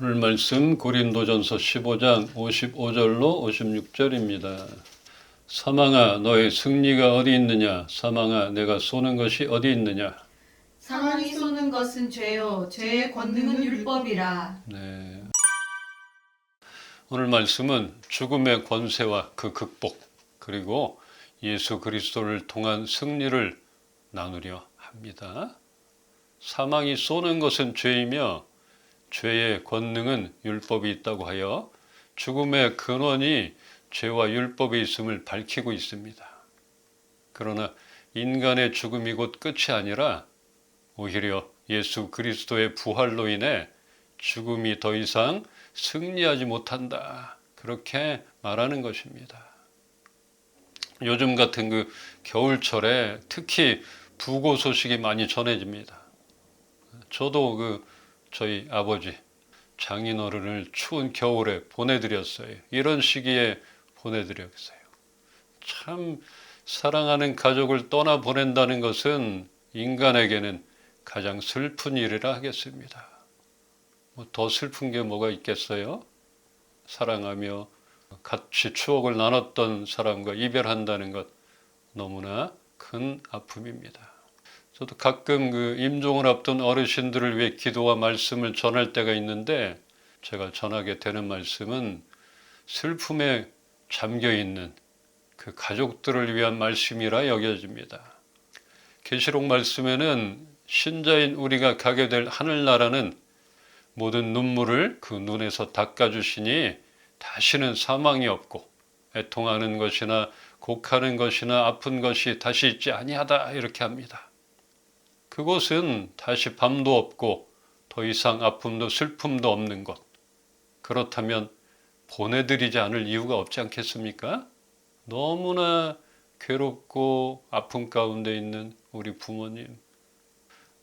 오늘 말씀 고린도전서 15장 55절로 56절입니다. 사망아 너의 승리가 어디 있느냐? 사망아 내가 쏘는 것이 어디 있느냐? 사망이 쏘는 것은 죄요 죄의 권능은 율법이라. 네. 오늘 말씀은 죽음의 권세와 그 극복, 그리고 예수 그리스도를 통한 승리를 나누려 합니다. 사망이 쏘는 것은 죄이며 죄의 권능은 율법이 있다고 하여 죽음의 근원이 죄와 율법에 있음을 밝히고 있습니다. 그러나 인간의 죽음이 곧 끝이 아니라 오히려 예수 그리스도의 부활로 인해 죽음이 더 이상 승리하지 못한다. 그렇게 말하는 것입니다. 요즘 같은 그 겨울철에 특히 부고 소식이 많이 전해집니다. 저도 저희 아버지 장인어른을 추운 겨울에 보내드렸어요. 이런 시기에 보내드렸어요. 참 사랑하는 가족을 떠나 보낸다는 것은 인간에게는 가장 슬픈 일이라 하겠습니다. 더 슬픈 게 뭐가 있겠어요? 사랑하며 같이 추억을 나눴던 사람과 이별한다는 것 너무나 큰 아픔입니다. 저도 가끔 임종을 앞둔 어르신들을 위해 기도와 말씀을 전할 때가 있는데 제가 전하게 되는 말씀은 슬픔에 잠겨 있는 그 가족들을 위한 말씀이라 여겨집니다. 계시록 말씀에는 신자인 우리가 가게 될 하늘나라는 모든 눈물을 그 눈에서 닦아주시니 다시는 사망이 없고 애통하는 것이나 곡하는 것이나 아픈 것이 다시 있지 아니하다 이렇게 합니다. 그곳은 다시 밤도 없고 더 이상 아픔도 슬픔도 없는 곳. 그렇다면 보내드리지 않을 이유가 없지 않겠습니까? 너무나 괴롭고 아픔 가운데 있는 우리 부모님.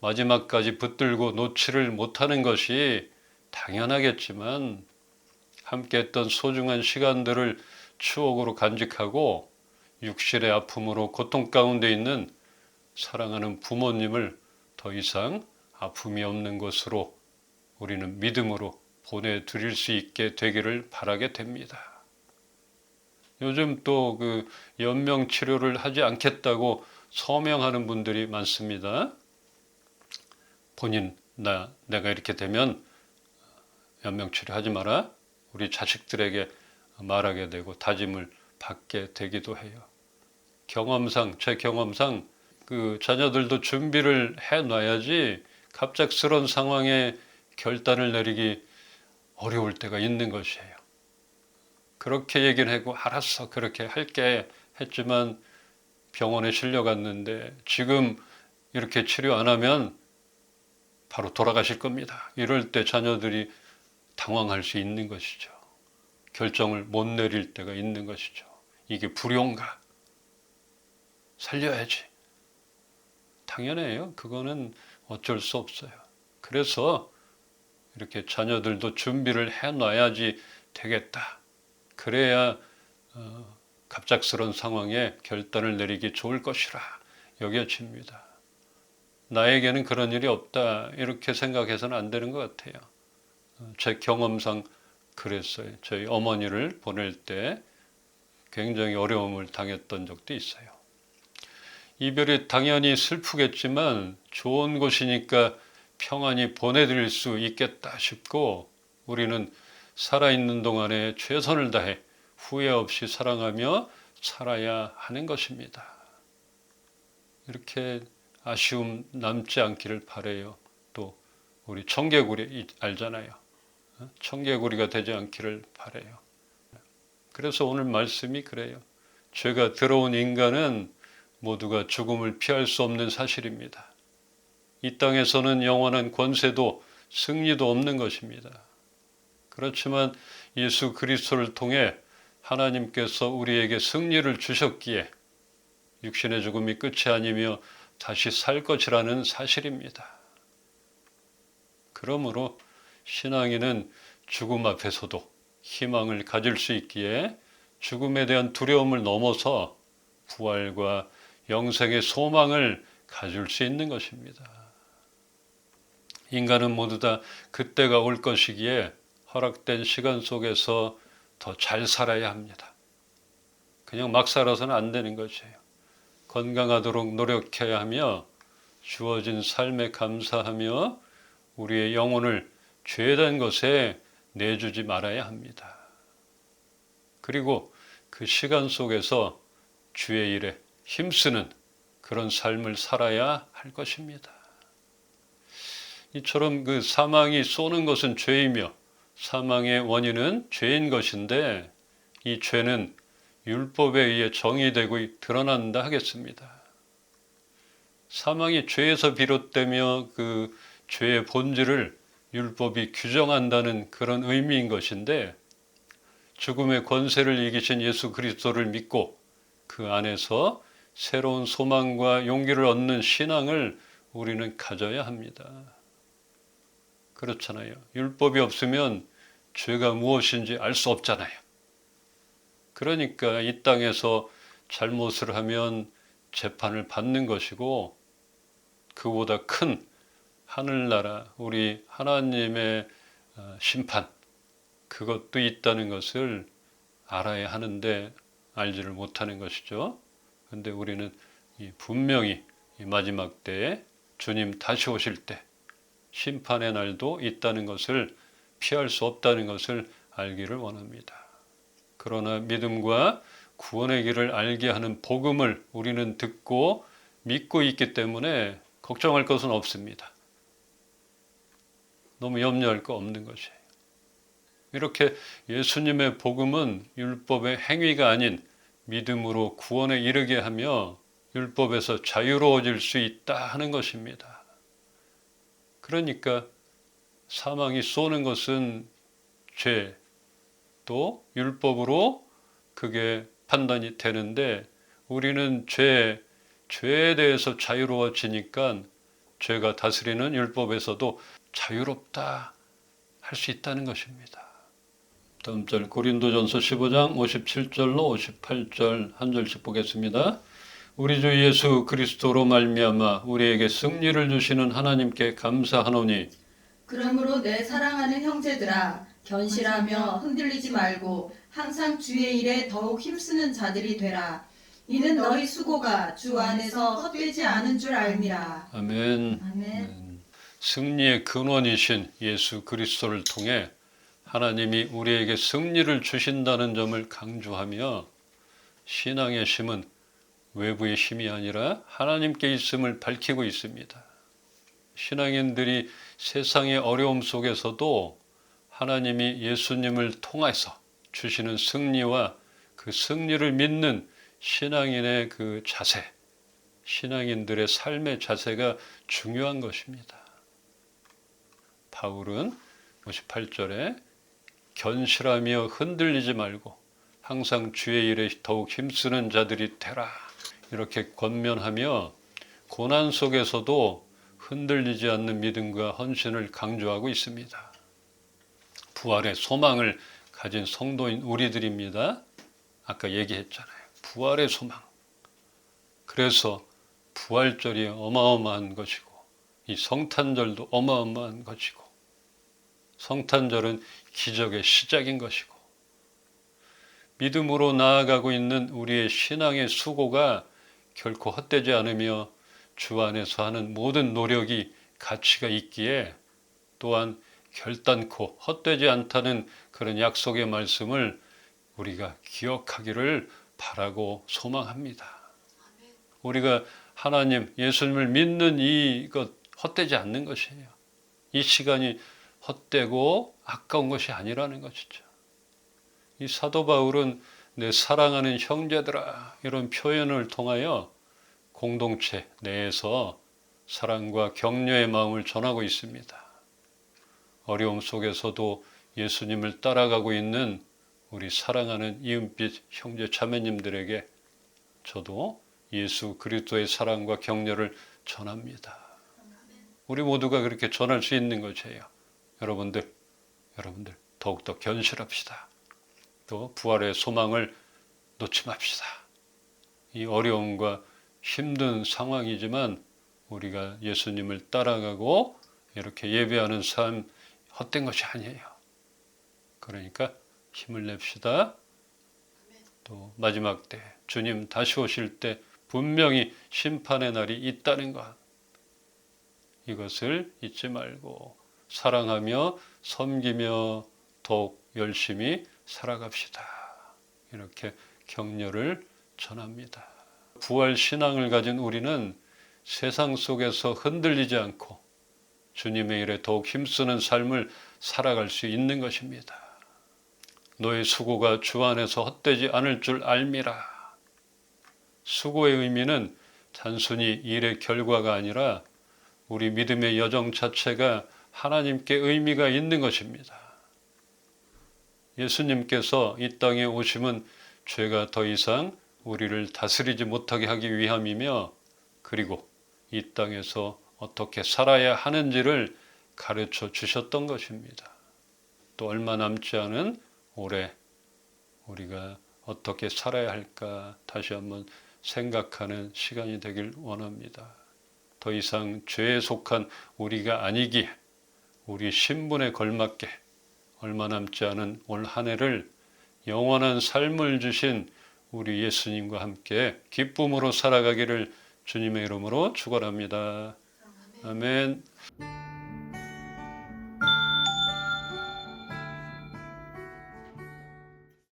마지막까지 붙들고 놓지를 못하는 것이 당연하겠지만 함께 했던 소중한 시간들을 추억으로 간직하고 육신의 아픔으로 고통 가운데 있는 사랑하는 부모님을 더 이상 아픔이 없는 곳으로 우리는 믿음으로 보내드릴 수 있게 되기를 바라게 됩니다. 요즘 또 연명 치료를 하지 않겠다고 서명하는 분들이 많습니다. 본인 내가 이렇게 되면 연명 치료하지 마라. 우리 자식들에게 말하게 되고 다짐을 받게 되기도 해요. 제 경험상 자녀들도 준비를 해놔야지 갑작스러운 상황에 결단을 내리기 어려울 때가 있는 것이에요. 그렇게 얘기를 하고 알았어 그렇게 할게 했지만 병원에 실려갔는데 지금 이렇게 치료 안 하면 바로 돌아가실 겁니다. 이럴 때 자녀들이 당황할 수 있는 것이죠. 결정을 못 내릴 때가 있는 것이죠. 이게 불효인가? 살려야지. 당연해요. 그거는 어쩔 수 없어요. 그래서 이렇게 자녀들도 준비를 해놔야지 되겠다. 그래야 갑작스러운 상황에 결단을 내리기 좋을 것이라 여겨집니다. 나에게는 그런 일이 없다. 이렇게 생각해서는 안 되는 것 같아요. 제 경험상 그랬어요. 저희 어머니를 보낼 때 굉장히 어려움을 당했던 적도 있어요. 이별이 당연히 슬프겠지만 좋은 곳이니까 평안히 보내드릴 수 있겠다 싶고 우리는 살아있는 동안에 최선을 다해 후회 없이 사랑하며 살아야 하는 것입니다. 이렇게 아쉬움 남지 않기를 바라요. 또 우리 청개구리 알잖아요. 청개구리가 되지 않기를 바라요. 그래서 오늘 말씀이 그래요. 죄가 들어온 인간은 모두가 죽음을 피할 수 없는 사실입니다. 이 땅에서는 영원한 권세도 승리도 없는 것입니다. 그렇지만 예수 그리스도를 통해 하나님께서 우리에게 승리를 주셨기에 육신의 죽음이 끝이 아니며 다시 살 것이라는 사실입니다. 그러므로 신앙인은 죽음 앞에서도 희망을 가질 수 있기에 죽음에 대한 두려움을 넘어서 부활과 영생의 소망을 가질 수 있는 것입니다. 인간은 모두 다 그때가 올 것이기에 허락된 시간 속에서 더 잘 살아야 합니다. 그냥 막 살아서는 안 되는 것이에요. 건강하도록 노력해야 하며 주어진 삶에 감사하며 우리의 영혼을 죄된 것에 내주지 말아야 합니다. 그리고 그 시간 속에서 주의 일에 힘쓰는 그런 삶을 살아야 할 것입니다. 이처럼 그 사망이 쏘는 것은 죄이며 사망의 원인은 죄인 것인데 이 죄는 율법에 의해 정의되고 드러난다 하겠습니다. 사망이 죄에서 비롯되며 그 죄의 본질을 율법이 규정한다는 그런 의미인 것인데 죽음의 권세를 이기신 예수 그리스도를 믿고 그 안에서 새로운 소망과 용기를 얻는 신앙을 우리는 가져야 합니다. 그렇잖아요. 율법이 없으면 죄가 무엇인지 알 수 없잖아요. 그러니까 이 땅에서 잘못을 하면 재판을 받는 것이고 그보다 큰 하늘나라 우리 하나님의 심판 그것도 있다는 것을 알아야 하는데 알지를 못하는 것이죠. 그런데 우리는 분명히 이 마지막 때에 주님 다시 오실 때 심판의 날도 있다는 것을 피할 수 없다는 것을 알기를 원합니다. 그러나 믿음과 구원의 길을 알게 하는 복음을 우리는 듣고 믿고 있기 때문에 걱정할 것은 없습니다. 너무 염려할 거 없는 것이에요. 이렇게 예수님의 복음은 율법의 행위가 아닌 믿음으로 구원에 이르게 하며 율법에서 자유로워질 수 있다 하는 것입니다. 그러니까 사망이 쏘는 것은 죄, 또 율법으로 그게 판단이 되는데 우리는 죄에 대해서 자유로워지니까 죄가 다스리는 율법에서도 자유롭다 할 수 있다는 것입니다. 다음 절 고린도전서 15장 57절로 58절 한 절씩 보겠습니다. 우리 주 예수 그리스도로 말미암아 우리에게 승리를 주시는 하나님께 감사하노니 그러므로 내 사랑하는 형제들아 견실하며 흔들리지 말고 항상 주의 일에 더욱 힘쓰는 자들이 되라. 이는 너희 수고가 주 안에서 헛되지 않은 줄 알미라. 아멘. 아멘. 승리의 근원이신 예수 그리스도를 통해 하나님이 우리에게 승리를 주신다는 점을 강조하며 신앙의 힘은 외부의 힘이 아니라 하나님께 있음을 밝히고 있습니다. 신앙인들이 세상의 어려움 속에서도 하나님이 예수님을 통해서 주시는 승리와 그 승리를 믿는 신앙인의 그 자세, 신앙인들의 삶의 자세가 중요한 것입니다. 바울은 58절에 견실하며 흔들리지 말고 항상 주의 일에 더욱 힘쓰는 자들이 되라 이렇게 권면하며 고난 속에서도 흔들리지 않는 믿음과 헌신을 강조하고 있습니다. 부활의 소망을 가진 성도인 우리들입니다. 아까 얘기했잖아요. 부활의 소망. 그래서 부활절이 어마어마한 것이고 이 성탄절도 어마어마한 것이고 성탄절은 기적의 시작인 것이고 믿음으로 나아가고 있는 우리의 신앙의 수고가 결코 헛되지 않으며 주 안에서 하는 모든 노력이 가치가 있기에 또한 결단코 헛되지 않다는 그런 약속의 말씀을 우리가 기억하기를 바라고 소망합니다. 우리가 하나님, 예수님을 믿는 이것 헛되지 않는 것이에요. 이 시간이 헛되고 아까운 것이 아니라는 것이죠. 이 사도 바울은 내 사랑하는 형제들아 이런 표현을 통하여 공동체 내에서 사랑과 격려의 마음을 전하고 있습니다. 어려움 속에서도 예수님을 따라가고 있는 우리 사랑하는 이은빛 형제 자매님들에게 저도 예수 그리스도의 사랑과 격려를 전합니다. 우리 모두가 그렇게 전할 수 있는 것이에요. 여러분들 더욱더 견실합시다. 또 부활의 소망을 놓지 맙시다. 이 어려움과 힘든 상황이지만 우리가 예수님을 따라가고 이렇게 예배하는 삶 헛된 것이 아니에요. 그러니까 힘을 냅시다. 또 마지막 때 주님 다시 오실 때 분명히 심판의 날이 있다는 것, 이것을 잊지 말고 사랑하며 섬기며 더욱 열심히 살아갑시다. 이렇게 격려를 전합니다. 부활 신앙을 가진 우리는 세상 속에서 흔들리지 않고 주님의 일에 더욱 힘쓰는 삶을 살아갈 수 있는 것입니다. 너의 수고가 주 안에서 헛되지 않을 줄 알미라. 수고의 의미는 단순히 일의 결과가 아니라 우리 믿음의 여정 자체가 하나님께 의미가 있는 것입니다. 예수님께서 이 땅에 오심은 죄가 더 이상 우리를 다스리지 못하게 하기 위함이며, 그리고 이 땅에서 어떻게 살아야 하는지를 가르쳐 주셨던 것입니다. 또 얼마 남지 않은 올해 우리가 어떻게 살아야 할까 다시 한번 생각하는 시간이 되길 원합니다. 더 이상 죄에 속한 우리가 아니기에 우리 신분에 걸맞게 얼마 남지 않은 올 한 해를 영원한 삶을 주신 우리 예수님과 함께 기쁨으로 살아가기를 주님의 이름으로 축원합니다. 아멘.